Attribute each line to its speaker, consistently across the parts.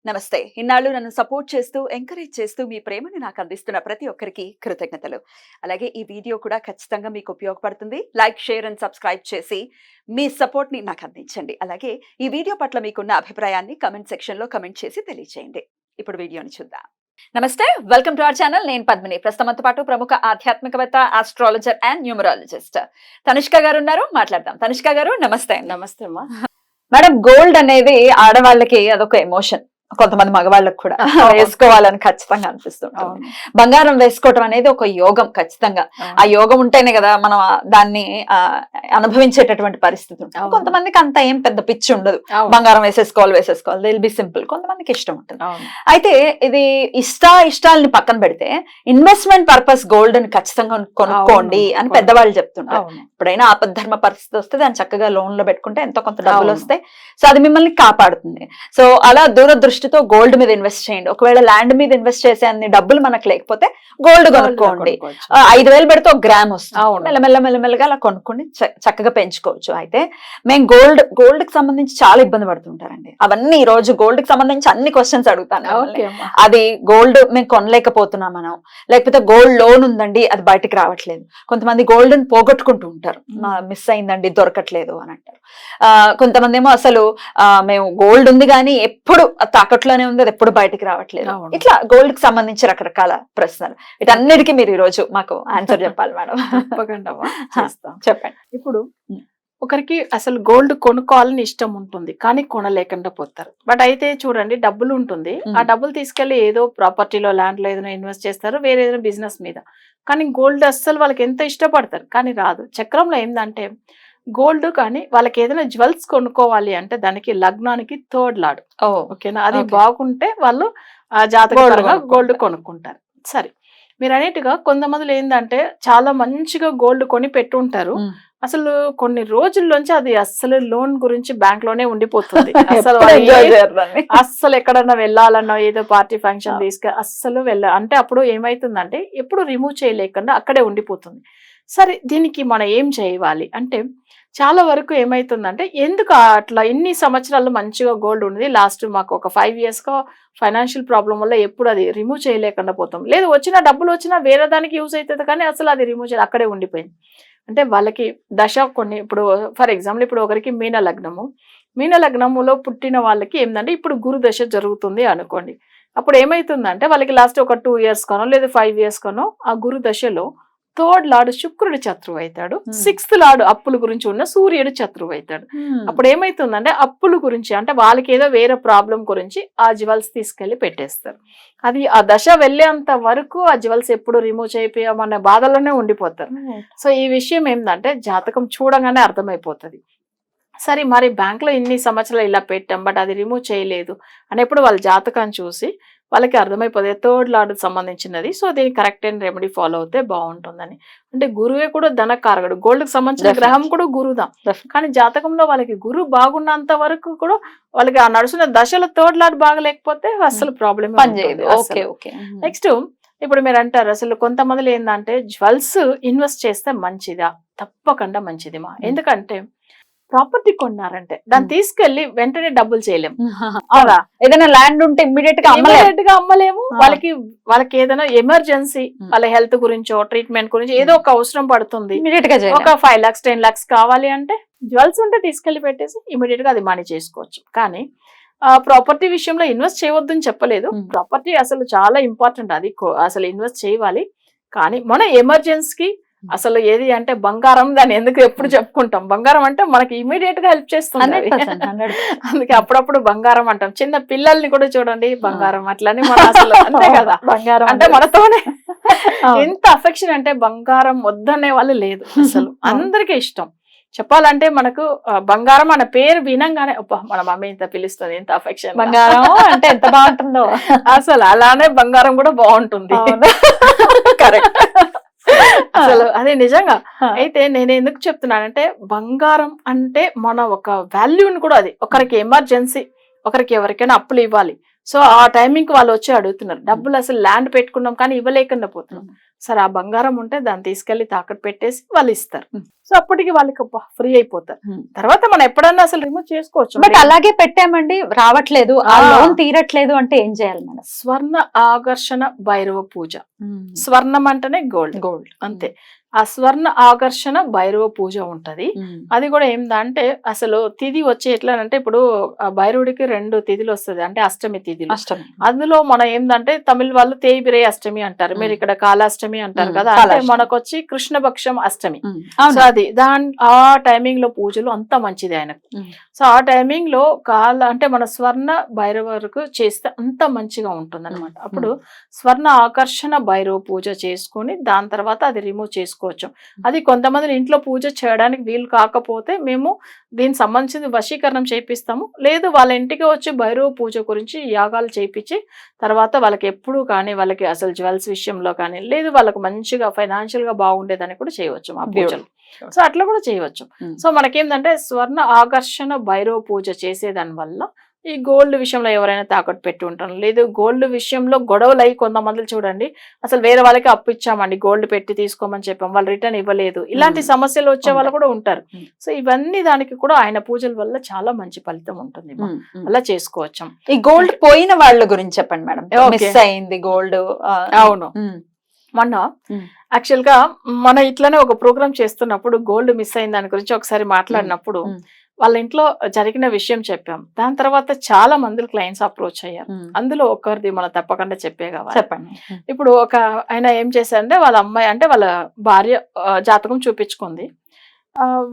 Speaker 1: నమస్తే. ఇన్నాళ్ళు నన్ను సపోర్ట్ చేస్తూ, ఎంకరేజ్ చేస్తూ మీ ప్రేమని నాకు అందిస్తున్న ప్రతి ఒక్కరికి కృతజ్ఞతలు. అలాగే ఈ వీడియో కూడా ఖచ్చితంగా మీకు ఉపయోగపడుతుంది. లైక్, షేర్ అండ్ సబ్స్క్రైబ్ చేసి మీ సపోర్ట్‌ని నాకు అందించండి. అలాగే ఈ వీడియో పట్ల మీకున్న అభిప్రాయాన్ని కామెంట్ సెక్షన్‌లో కామెంట్ చేసి తెలియజేయండి. ఇప్పుడు వీడియోని చూద్దాం. నమస్తే, వెల్కమ్ టు అవర్ ఛానల్. నేను పద్మిని. ప్రస్తుతంతో పాటు ప్రముఖ ఆధ్యాత్మికవేత్త, ఆస్ట్రాలజర్ అండ్ న్యూమరాలజిస్ట్ తనిష్క గారు ఉన్నారు. మాట్లాడదాం. తనిష్క గారు నమస్తే.
Speaker 2: నమస్తే అమ్మా.
Speaker 1: మేడం, గోల్డ్ అనేది ఆడవాళ్ళకి అదొక ఎమోషన్. కొంతమంది మగవాళ్ళకి కూడా వేసుకోవాలని ఖచ్చితంగా అనిపిస్తుంటుంది. బంగారం వేసుకోవటం అనేది ఒక యోగం. ఖచ్చితంగా ఆ యోగం ఉంటేనే కదా మనం దాన్ని అనుభవించేటటువంటి పరిస్థితి ఉంటుంది. కొంతమందికి అంత ఏం పెద్ద పిచ్చి ఉండదు, బంగారం వేసేసుకోవాలి దిల్ బి సింపుల్. కొంతమందికి ఇష్టం ఉంటుంది. అయితే ఇది ఇష్టాలని పక్కన పెడితే ఇన్వెస్ట్మెంట్ పర్పస్ గోల్డ్ ని ఖచ్చితంగా కొనుక్కోండి అని పెద్దవాళ్ళు చెప్తుంటారు. ఎప్పుడైనా ఆపద్ధర్మ పరిస్థితి వస్తే దాన్ని చక్కగా లోన్ లో పెట్టుకుంటే ఎంతో కొంత డబ్బులు వస్తాయి. సో అది మిమ్మల్ని కాపాడుతుంది. సో అలా దూరదృష్టితో గోల్డ్ మీద ఇన్వెస్ట్ చేయండి. ఒకవేళ ల్యాండ్ మీద ఇన్వెస్ట్ చేసే అన్ని డబ్బులు మనకు లేకపోతే గోల్డ్ కొనుక్కోండి. 5,000 పెడితే 1 గ్రామ్ వస్తుంది. మెల్లమెల్లగా అలా కొనుక్కొని చక్కగా పెంచుకోవచ్చు. అయితే మేము గోల్డ్ కి సంబంధించి చాలా ఇబ్బంది పడుతుంటారండి. అవన్నీ ఈ రోజు గోల్డ్ కి సంబంధించి అన్ని క్వశ్చన్స్ అడుగుతాను. అది గోల్డ్ మేము కొనలేకపోతున్నాం మనం, లేకపోతే గోల్డ్ లోన్ ఉందండి అది బయటకు రావట్లేదు. కొంతమంది గోల్డ్ ని పోగొట్టుకుంటూ ఉంటారు, మిస్ అయిందండి దొరకట్లేదు అని అంటారు. కొంతమంది ఏమో అసలు మేము గోల్డ్ ఉంది కానీ ఎప్పుడు తాకట్లోనే ఉంది, అది ఎప్పుడు బయటకు రావట్లేదు. ఇట్లా గోల్డ్ కి సంబంధించి రకరకాల ప్రశ్నలు. వీటన్నిటికీ మీరు ఈ రోజు మాకు ఆన్సర్ చెప్పాలి మేడం. చెప్పండి.
Speaker 2: ఇప్పుడు ఒకరికి అసలు గోల్డ్ కొనుక్కోవాలని ఇష్టం ఉంటుంది కానీ కొనలేకుండా పోతారు. బట్ అయితే చూడండి, డబ్బులు ఉంటుంది, ఆ డబ్బులు తీసుకెళ్లి ఏదో ప్రాపర్టీలో, ల్యాండ్ లో ఏదైనా ఇన్వెస్ట్ చేస్తారు, వేరే ఏదైనా బిజినెస్ మీద. కానీ గోల్డ్ అస్సలు వాళ్ళకి ఎంత ఇష్టపడతారు కానీ రాదు. చక్రంలో ఏంటంటే గోల్డ్ కానీ వాళ్ళకి ఏదైనా జ్యువెల్స్ కొనుక్కోవాలి అంటే దానికి లగ్నానికి 3rd లార్డ్. ఓకేనా, అది బాగుంటే వాళ్ళు ఆ జాతకంగా గోల్డ్ కొనుక్కుంటారు. సరే, మీరు అనేట్టుగా కొంతమంది ఏంటంటే చాలా మంచిగా గోల్డ్ కొని పెట్టుంటారు, అసలు కొన్ని రోజుల్లోంచి అది అస్సలు లోన్ గురించి బ్యాంక్ లోనే ఉండిపోతుంది. అస్సలు ఎక్కడన్నా వెళ్ళాలన్నా ఏదో పార్టీ ఫంక్షన్ అస్సలు అంటే అప్పుడు ఏమైతుందంటే ఎప్పుడు రిమూవ్ చేయలేకుండా అక్కడే ఉండిపోతుంది. సరే, దీనికి మనం ఏం చేయాలి అంటే చాలా వరకు ఏమైతుందంటే ఎందుకు అట్లా ఇన్ని సంవత్సరాలు మంచిగా గోల్డ్ ఉంది, లాస్ట్ మాకు ఒక 5 years ఫైనాన్షియల్ ప్రాబ్లం వల్ల ఎప్పుడు అది రిమూవ్ చేయలేకుండా పోతాం. లేదు, వచ్చిన డబ్బులు వచ్చినా వేరే దానికి యూజ్ అవుతుంది కానీ అసలు అది రిమూవ్ చేయాలి అక్కడే ఉండిపోయింది. అంటే వాళ్ళకి దశ కొన్ని, ఇప్పుడు ఫర్ ఎగ్జాంపుల్ ఇప్పుడు ఒకరికి మీన లగ్నములో పుట్టిన వాళ్ళకి ఏంటంటే ఇప్పుడు గురు దశ జరుగుతుంది అనుకోండి. అప్పుడు ఏమైతుందంటే వాళ్ళకి లాస్ట్ ఒక 2 years కానో లేదా 5 years కానో ఆ గురు దశలో 3rd లార్డ్ శుక్రుడు శత్రువు అవుతాడు, 6th లార్డ్ అప్పుల గురించి ఉన్న సూర్యుడు శత్రువు అవుతాడు. అప్పుడు ఏమైతుందంటే అప్పుల గురించి అంటే వాళ్ళకి ఏదో వేరే ప్రాబ్లం గురించి ఆ జ్యువెల్స్ తీసుకెళ్లి పెట్టేస్తారు. అది ఆ దశ వెళ్ళేంత వరకు ఆ జ్యువెల్స్ ఎప్పుడు రిమూవ్ చేయిపోయామనే బాధలోనే ఉండిపోతారు. సో ఈ విషయం ఏంటంటే జాతకం చూడగానే అర్థమైపోతుంది. సరే, మరి బ్యాంక్ లో ఇన్ని సంవత్సరాలు ఇలా పెట్టాం బట్ అది రిమూవ్ చేయలేదు అనేప్పుడు వాళ్ళ జాతకాన్ని చూసి వాళ్ళకి అర్థమైపోతుంది 3rd లార్డ్ సంబంధించినది. సో దీనికి కరెక్ట్ అయిన రెమెడీ ఫాలో అవుతే బాగుంటుందని. అంటే గురువే కూడా ధనకారకుడు, గోల్డ్ కి సంబంధించిన గ్రహం కూడా గురుదా. కానీ జాతకంలో వాళ్ళకి గురు బాగున్నంత వరకు కూడా వాళ్ళకి ఆ నడుస్తున్న దశలో 3rd లార్డ్ బాగలేకపోతే అసలు ప్రాబ్లమ్. నెక్స్ట్, ఇప్పుడు మీరు అంటారు అసలు కొంతమంది ఏంటంటే జ్యువెల్స్ ఇన్వెస్ట్ చేస్తే మంచిదా? తప్పకుండా మంచిది మా. ఎందుకంటే ప్రాపర్టీ కొన్నారంటే దాన్ని తీసుకెళ్లి వెంటనే డబ్బులు చేయలేము.
Speaker 1: ఏదైనా ల్యాండ్ ఉంటే ఇమ్మీడియట్ గా
Speaker 2: అమ్మలేము. వాళ్ళకి ఏదైనా ఎమర్జెన్సీ, వాళ్ళ హెల్త్ గురించో ట్రీట్మెంట్ గురించి ఏదో ఒక అవసరం పడుతుంది, ఒక 5 lakhs 10 lakhs కావాలి అంటే జ్యువెల్స్ ఉంటే తీసుకెళ్లి పెట్టేసి ఇమీడియట్ గా అది మనీ చేసుకోవచ్చు. కానీ ప్రాపర్టీ విషయంలో ఇన్వెస్ట్ చేయవద్దని చెప్పలేదు. ప్రాపర్టీ అసలు చాలా ఇంపార్టెంట్, అది అసలు ఇన్వెస్ట్ చేయాలి. కానీ మన ఎమర్జెన్సీకి అసలు ఏది అంటే బంగారం, దాన్ని ఎందుకు ఎప్పుడు చెప్పుకుంటాం, బంగారం అంటే మనకి ఇమీడియట్ గా హెల్ప్ చేస్తుంది. అందుకే అప్పుడప్పుడు బంగారం అంటాం. చిన్న పిల్లల్ని కూడా చూడండి బంగారం అట్లని మన అసలు అంతే కదా, బంగారం అంటే మనతోనే ఎంత అఫెక్షన్ అంటే బంగారం వద్దనే వాళ్ళు లేదు అసలు, అందరికీ ఇష్టం. చెప్పాలంటే మనకు బంగారం అనే పేరు వినంగానే మన మమ్మీ ఇంత పిలుస్తుంది, ఎంత అఫెక్షన్,
Speaker 1: బంగారం అంటే ఎంత బాగుంటుందో
Speaker 2: అసలు. అలానే బంగారం కూడా బాగుంటుంది. కరెక్ట్, అసలు అదే నిజంగా. అయితే నేను ఎందుకు చెప్తున్నానంటే బంగారం అంటే మన ఒక వాల్యూని కూడా, అది ఒకరికి ఎమర్జెన్సీ, ఒకరికి ఎవరికైనా అప్పులు ఇవ్వాలి. సో ఆ టైమింగ్ కి వాళ్ళు వచ్చి అడుగుతున్నారు డబ్బులు, అసలు ల్యాండ్ పెట్టుకున్నాం కానీ ఇవ్వలేకుండా పోతున్నాం. సరే ఆ బంగారం ఉంటే దాన్ని తీసుకెళ్లి తాకట్టు పెట్టేసి వాళ్ళు ఇస్తారు. సో అప్పటికి వాళ్ళకి ఫ్రీ అయిపోతారు. తర్వాత మనం ఎప్పుడన్నా అసలు రిమూవ్ చేసుకోవచ్చు.
Speaker 1: బట్ అలాగే పెట్టామండి రావట్లేదు, ఆ లోన్ తీరట్లేదు అంటే ఏం చేయాలి మేడం?
Speaker 2: స్వర్ణ ఆకర్షణ భైరవ పూజ. స్వర్ణం అంటేనే గోల్డ్, అంతే. ఆ స్వర్ణ ఆకర్షణ భైరవ పూజ ఉంటది. అది కూడా ఏందంటే అసలు తిథి వచ్చి ఎట్లా అంటే ఇప్పుడు భైరవుడికి 2 తిథులు వస్తుంది, అంటే అష్టమి తిథులు. అందులో మనం ఏందంటే తమిళ వాళ్ళు తేయిబిరే అష్టమి అంటారు, మీరు ఇక్కడ కాలాష్టమి అంటారు కదా. అంటే మనకు వచ్చి కృష్ణపక్షం అష్టమి. సో అది ఆ టైమింగ్ లో పూజలు అంత మంచిది ఆయనకు. సో ఆ టైమింగ్ లో అంటే మన స్వర్ణ భైరవ వరకు చేస్తే అంత మంచిగా ఉంటుంది అనమాట. అప్పుడు స్వర్ణ ఆకర్షణ భైరవ పూజ చేసుకొని దాని తర్వాత అది రిమూవ్ చేసుకోవచ్చు. అది కొంతమంది ఇంట్లో పూజ చేయడానికి వీలు కాకపోతే మేము దీనికి సంబంధించిన వశీకరణం చేపిస్తాము, లేదు వాళ్ళ ఇంటికి వచ్చి భైరవ పూజ గురించి యాగాలు చేయించి తర్వాత వాళ్ళకి ఎప్పుడు కానీ వాళ్ళకి అసలు జ్యువెల్స్ విషయంలో కానీ లేదు వాళ్ళకి మంచిగా ఫైనాన్షియల్ గా బాగుండేదని కూడా చేయవచ్చు మా పూజలు. సో అట్లా కూడా చేయవచ్చు. సో మనకేంటంటే స్వర్ణ ఆకర్షణ భైరవ పూజ చేసేదాని వల్ల ఈ గోల్డ్ విషయంలో ఎవరైనా తాకట్టు పెట్టి ఉంటారు, లేదు గోల్డ్ విషయంలో గొడవలు అయ్యి కొంతమంది చూడండి అసలు వేరే వాళ్ళకి అప్పు ఇచ్చామండి గోల్డ్ పెట్టి తీసుకోమని చెప్పాం, వాళ్ళు రిటర్న్ ఇవ్వలేదు, ఇలాంటి సమస్యలు వచ్చే వాళ్ళు కూడా ఉంటారు. సో ఇవన్నీ దానికి కూడా ఆయన పూజల వల్ల చాలా మంచి ఫలితం ఉంటుంది, అలా చేసుకోవచ్చు.
Speaker 1: ఈ గోల్డ్ పోయిన వాళ్ళ గురించి చెప్పండి మేడం. మిస్ అయింది గోల్డ్.
Speaker 2: అవును, మొన్న యాక్చువల్ గా మన ఇట్లానే ఒక ప్రోగ్రామ్ చేస్తున్నప్పుడు గోల్డ్ మిస్ అయిన దాని గురించి ఒకసారి మాట్లాడినప్పుడు వాళ్ళ ఇంట్లో జరిగిన విషయం చెప్పాం. దాని తర్వాత చాలా మంది క్లయింట్స్ అప్రోచ్ అయ్యారు. అందులో ఒకరిది మనం తప్పకుండా చెప్పే కావాలి.
Speaker 1: చెప్పండి.
Speaker 2: ఇప్పుడు ఒక ఆయన ఏం చేశారంటే వాళ్ళ అమ్మాయి అంటే వాళ్ళ భార్య జాతకం చూపించుకుంది.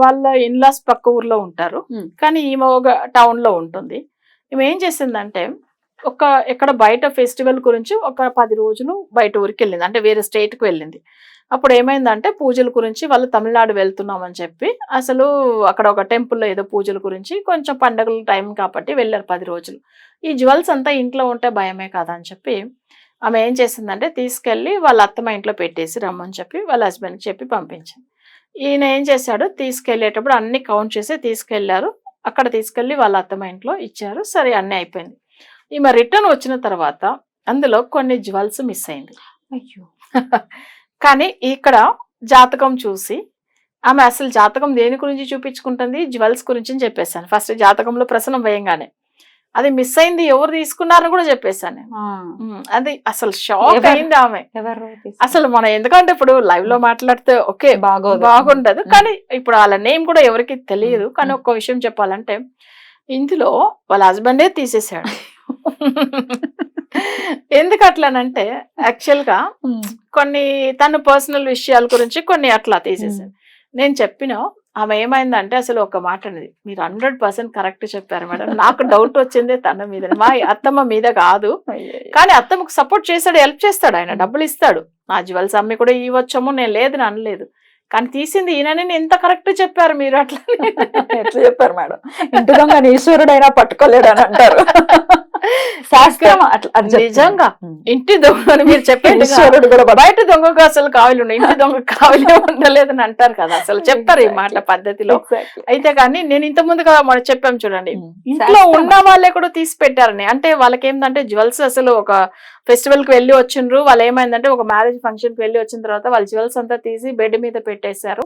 Speaker 2: వాళ్ళ ఇన్లాస్ పక్క ఊర్లో ఉంటారు, కానీ ఈమె ఒక టౌన్ లో ఉంటుంది. ఈమె ఏం చేసిందంటే ఎక్కడ బయట ఫెస్టివల్ గురించి ఒక 10 రోజులు బయట ఊరికి వెళ్ళింది, అంటే వేరే స్టేట్ కి వెళ్ళింది. అప్పుడు ఏమైందంటే పూజల గురించి వాళ్ళు తమిళనాడు వెళ్తున్నామని చెప్పి అసలు అక్కడ ఒక టెంపుల్లో ఏదో పూజల గురించి కొంచెం పండగల టైం కాబట్టి వెళ్ళారు 10 రోజులు. ఈ జ్యువెల్స్ అంతా ఇంట్లో ఉంటే భయమే కదా అని చెప్పి ఆమె ఏం చేసిందంటే తీసుకెళ్లి వాళ్ళ అత్తమ్మ ఇంట్లో పెట్టేసి రమ్మని చెప్పి వాళ్ళ హస్బెండ్కి చెప్పి పంపించింది. ఈయన ఏం చేశాడు, తీసుకెళ్లేటప్పుడు అన్ని కౌంట్ చేసి తీసుకెళ్లారు. అక్కడ తీసుకెళ్లి వాళ్ళ అత్తమ్మ ఇంట్లో ఇచ్చారు. సరే అన్నీ అయిపోయింది. ఈమె రిటర్న్ వచ్చిన తర్వాత అందులో కొన్ని జ్యువెల్స్ మిస్ అయింది.
Speaker 1: అయ్యో.
Speaker 2: కానీ ఇక్కడ జాతకం చూసి ఆమె అసలు జాతకం దేని గురించి చూపించుకుంటుంది, జ్యువెల్స్ గురించి అని చెప్పేశాను. ఫస్ట్ జాతకంలో ప్రసనం వేయంగానే అది మిస్ అయింది, ఎవరు తీసుకున్నారని కూడా చెప్పేశాను. అది అసలు షాక్ అయింది ఆమె. అసలు మనం ఎందుకంటే ఇప్పుడు లైవ్ లో మాట్లాడితే ఓకే బాగుండదు, కానీ ఇప్పుడు వాళ్ళ నేమ్ కూడా ఎవరికి తెలియదు. కానీ ఒక్క విషయం చెప్పాలంటే ఇందులో వాళ్ళ హస్బెండే తీసేసాడు. ఎందుకు అట్లానంటే యాక్చువల్ గా కొన్ని తన పర్సనల్ విషయాల గురించి కొన్ని అట్లా తీసేసాడు. నేను చెప్పిన ఆమె ఏమైందంటే అసలు ఒక మాట అనేది, మీరు 100% కరెక్ట్ చెప్పారు మేడం, నాకు డౌట్ వచ్చిందే తన మీద, మా అత్తమ్మ మీద కాదు. కానీ అత్తమ్మకు సపోర్ట్ చేస్తాడు, హెల్ప్ చేస్తాడు, ఆయన డబ్బులు ఇస్తాడు. నా జ్యువెల్స్ అమ్మి కూడా ఇవ్వచ్చాము, నేను లేదు అనలేదు. కానీ తీసింది ఈయనని ఎంత కరెక్ట్ చెప్పారు మీరు. అట్లా
Speaker 1: ఎట్లా చెప్పారు మేడం, ఇంటి దొంగ ఈశ్వరుడైనా పట్టుకోలేడు అని అంటారు. శాస్త్రం అట్లా
Speaker 2: నిజంగా ఇంటి దొంగ అని మీరు చెప్పండి, బయట దొంగకు అసలు కావిలు ఉన్నాయి, ఇంటి దొంగ కావిలే ఉండలేదని అంటారు కదా, అసలు చెప్తారు ఈ మాట పద్ధతిలో. అయితే కానీ నేను ఇంత ముందు కదా మనం చెప్పాం చూడండి, ఇంట్లో ఉన్న వాళ్ళే కూడా తీసి పెట్టారని. అంటే వాళ్ళకి ఏంటంటే జ్యువెల్స్ అసలు ఒక ఫెస్టివల్ కి వెళ్ళి వచ్చిండ్రు, వాళ్ళు ఏమైందంటే ఒక మ్యారేజ్ ఫంక్షన్ కి వెళ్ళి వచ్చిన తర్వాత వాళ్ళ జ్యువెల్స్ అంతా తీసి బెడ్ మీద పెట్టేశారు.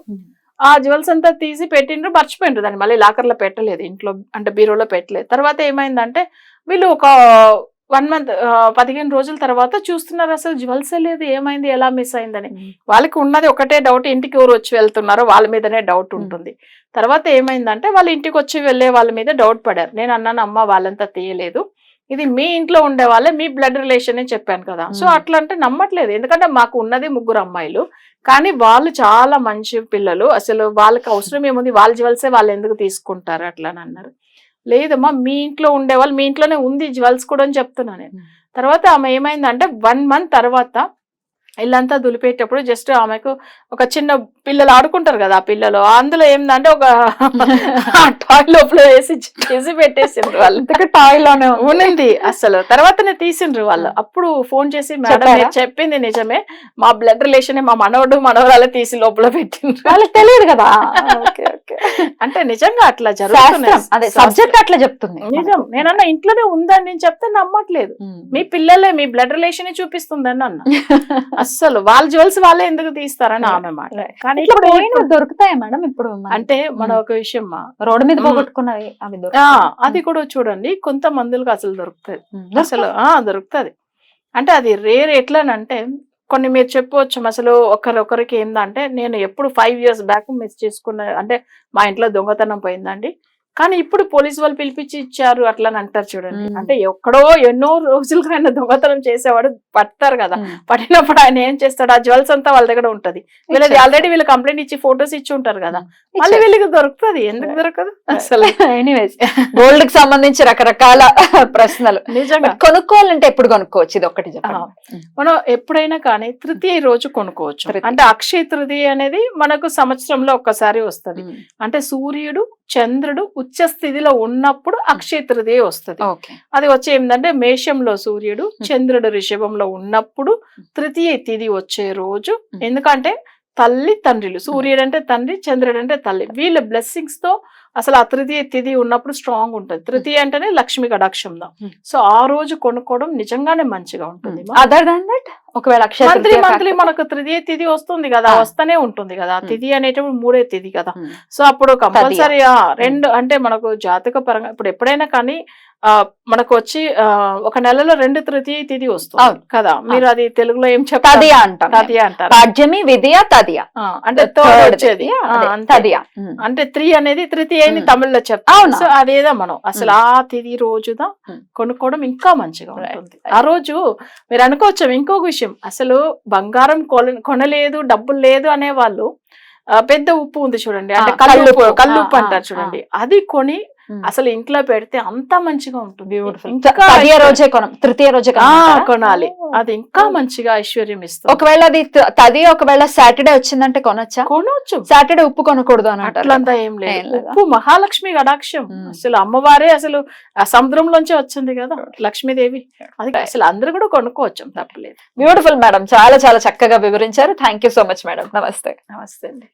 Speaker 2: ఆ జ్యువెల్స్ అంతా తీసి పెట్టిండ్రు, మర్చిపోయిండ్రు, దాన్ని మళ్ళీ లాకర్ లో పెట్టలేదు, ఇంట్లో అంటే బీరోలో పెట్టలేదు. తర్వాత ఏమైందంటే వీళ్ళు ఒక 1 month 15 రోజుల తర్వాత చూస్తున్నారు అసలు జ్యువెల్స్ లేదు, ఏమైంది, ఎలా మిస్ అయిందని. వాళ్ళకి ఉన్నది ఒకటే డౌట్, ఇంటికి ఎవరు వచ్చి వెళ్తున్నారో వాళ్ళ మీదనే డౌట్ ఉంటుంది. తర్వాత ఏమైందంటే వాళ్ళ ఇంటికి వచ్చి వెళ్ళే వాళ్ళ మీద డౌట్ పడారు. నేను అన్నాను, అమ్మ వాళ్ళంతా తీయలేదు, ఇది మీ ఇంట్లో ఉండే వాళ్ళే, మీ బ్లడ్ రిలేషన్ అని చెప్పాను కదా. సో అట్లా అంటే నమ్మట్లేదు, ఎందుకంటే మాకు ఉన్నది 3 అమ్మాయిలు, కానీ వాళ్ళు చాలా మంచి పిల్లలు, అసలు వాళ్ళకి అవసరం ఏముంది, వాళ్ళ జ్యువెల్సే వాళ్ళు ఎందుకు తీసుకుంటారు అట్లా అని అన్నారు. లేదమ్మా మీ ఇంట్లో ఉండేవాళ్ళు, మీ ఇంట్లోనే ఉంది జ్యువెల్స్ కూడా అని చెప్తున్నా నేను. తర్వాత ఆమె ఏమైందంటే 1 month తర్వాత ఇల్లంతా దులిపేటప్పుడు జస్ట్ ఆమెకు ఒక చిన్న పిల్లలు ఆడుకుంటారు కదా, ఆ పిల్లలు అందులో ఏందంటే ఒక టాయ్ లోపల వేసి పెట్టేసిండ్రు వాళ్ళు,
Speaker 1: టాయ్ లోనే
Speaker 2: ఉన్నింది అసలు. తర్వాతనే తీసిండ్రు వాళ్ళు. అప్పుడు ఫోన్ చేసి మేడం మీరు చెప్పింది నిజమే, మా బ్లడ్ రిలేషన్ మా మనవడు మనవరాలే తీసి లోపల పెట్టిండ్రు,
Speaker 1: వాళ్ళకి తెలియదు కదా.
Speaker 2: అంటే నిజంగా అట్లా జరుగుతుంది,
Speaker 1: సబ్జెక్ట్ అట్లా చెప్తుంది.
Speaker 2: నిజం, నేనన్నా ఇంట్లోనే ఉందని నేను చెప్తే నమ్మట్లేదు, మీ పిల్లలే మీ బ్లడ్ రిలేషన్ చూపిస్తుందని అన్న. అస్సలు వాళ్ళ జ్యువెల్స్ వాళ్ళే ఎందుకు తీస్తారని ఆమె మాట. కానీ
Speaker 1: ఇట్లా
Speaker 2: ఇప్పుడు
Speaker 1: పోయినవి దొరుకుతాయి మేడం ఇప్పుడు
Speaker 2: అంటే మన ఒక విషయం
Speaker 1: రోడ్డు మీద పోగొట్టుకున్నవి అవి
Speaker 2: అది కూడా చూడండి కొంత మందులకు అసలు దొరుకుతుంది, అసలు దొరుకుతుంది. అంటే అది రేర్ ఎట్లానంటే కొన్ని మీరు చెప్పవచ్చు అసలు ఒకరికి ఏందంటే నేను ఎప్పుడు 5 years బ్యాక్ మిస్ చేసుకున్న, అంటే మా ఇంట్లో దొంగతనం పోయిందండి, కానీ ఇప్పుడు పోలీసు వాళ్ళు పిలిపించి ఇచ్చారు అట్లా అని అంటారు చూడండి. అంటే ఎక్కడో ఎన్నో రోజులుగా ఆయన దొంగతనం చేసేవాడు పడతారు కదా, పడినప్పుడు ఆయన ఏం చేస్తాడు, ఆ జ్యువెల్స్ అంతా వాళ్ళ దగ్గర ఉంటది, వీళ్ళది ఆల్రెడీ వీళ్ళు కంప్లైంట్ ఇచ్చి ఫొటోస్ ఇచ్చి ఉంటారు కదా, మళ్ళీ వీళ్ళకి దొరుకుతుంది, ఎందుకు దొరకదు అసలు.
Speaker 1: ఎనీవేస్ గోల్డ్ కి సంబంధించి రకరకాల ప్రశ్నలు
Speaker 2: నిజంగా
Speaker 1: కొనుక్కోవాలంటే ఎప్పుడు కొనుక్కోవచ్చు, ఇది ఒక్కటి చెప్పండి.
Speaker 2: మనం ఎప్పుడైనా కానీ తృతీయ రోజు కొనుక్కోవచ్చు. అంటే అక్షయ తృతీయ అనేది మనకు సంవత్సరంలో ఒక్కసారి వస్తది. అంటే సూర్యుడు చంద్రుడు ఉచ్చ స్థితిలో ఉన్నప్పుడు అక్షయ తృతీయ వస్తుంది. అది వచ్చే ఏంటంటే మేషంలో సూర్యుడు చంద్రుడు రిషభంలో ఉన్నప్పుడు తృతీయ తిథి వచ్చే రోజు. ఎందుకంటే తల్లి తండ్రిలు, సూర్యుడు అంటే తండ్రి, చంద్రుడు అంటే తల్లి, వీళ్ళ బ్లెస్సింగ్స్ తో అసలు ఆ తృతీయ తిథి ఉన్నప్పుడు స్ట్రాంగ్ ఉంటుంది. తృతీయ అంటేనే లక్ష్మి కటాక్షంలో. సో ఆ రోజు కొనుక్కోవడం నిజంగానే మంచిగా ఉంటుంది.
Speaker 1: అదర్ దాన్ దట్ ఒకవేళ
Speaker 2: మంత్లీ మనకు తృతీయ తిథి వస్తుంది కదా, వస్తూనే ఉంటుంది కదా, తిథి అనేటప్పుడు 3వ తిథి కదా. సో అప్పుడు కంపల్సరీ 2 అంటే మనకు జాతక పరంగా ఇప్పుడు ఎప్పుడైనా కానీ మనకు వచ్చి ఒక నెలలో 2 తృతీయ తిథి వస్తుంది కదా. మీరు అది తెలుగులో ఏం చెప్తారు?
Speaker 1: తదియా అంటారు. పాడ్యమి, విదియ, తదియా.
Speaker 2: అంటే థర్డ్ వచ్చేది తదియా. అంటే 3 అనేది తృతీయ అని తమిళ్లో చెప్తాం. సో అదేదో మనం అసలు ఆ తిథి రోజుదా కొనుక్కోవడం ఇంకా మంచిగా ఉంటుంది. ఆ రోజు మీరు అనుకోవచ్చు ఇంకొక విషయం, అసలు బంగారం కొనలేదు డబ్బులు లేదు అనే వాళ్ళు పెద్ద ఉప్పు ఉంది చూడండి, అంటే కల్లుప్పు అంటారు చూడండి, అది కొని అసలు ఇంట్లో పెడితే అంత మంచిగా ఉంటుంది.
Speaker 1: తృతీయ రోజే
Speaker 2: కొనాలి, అది ఇంకా మంచిగా ఐశ్వర్యం ఇస్తుంది.
Speaker 1: ఒకవేళ అది ఒకవేళ సాటర్డే వచ్చిందంటే కొనొచ్చు. సాటర్డే ఉప్పు కొనకూడదు అని
Speaker 2: అట్లంతా ఏం లేదు. ఉప్పు మహాలక్ష్మి కటాక్షం, అసలు అమ్మవారే అసలు సంద్రంలోంచి వచ్చింది కదా లక్ష్మీదేవి, అది అసలు అందరూ కూడా కొనుక్కోవచ్చు, తప్పలేదు.
Speaker 1: బ్యూటిఫుల్ మేడం, చాలా చాలా చక్కగా వివరించారు. Thank you so much madam. నమస్తే.
Speaker 2: నమస్తే అండి.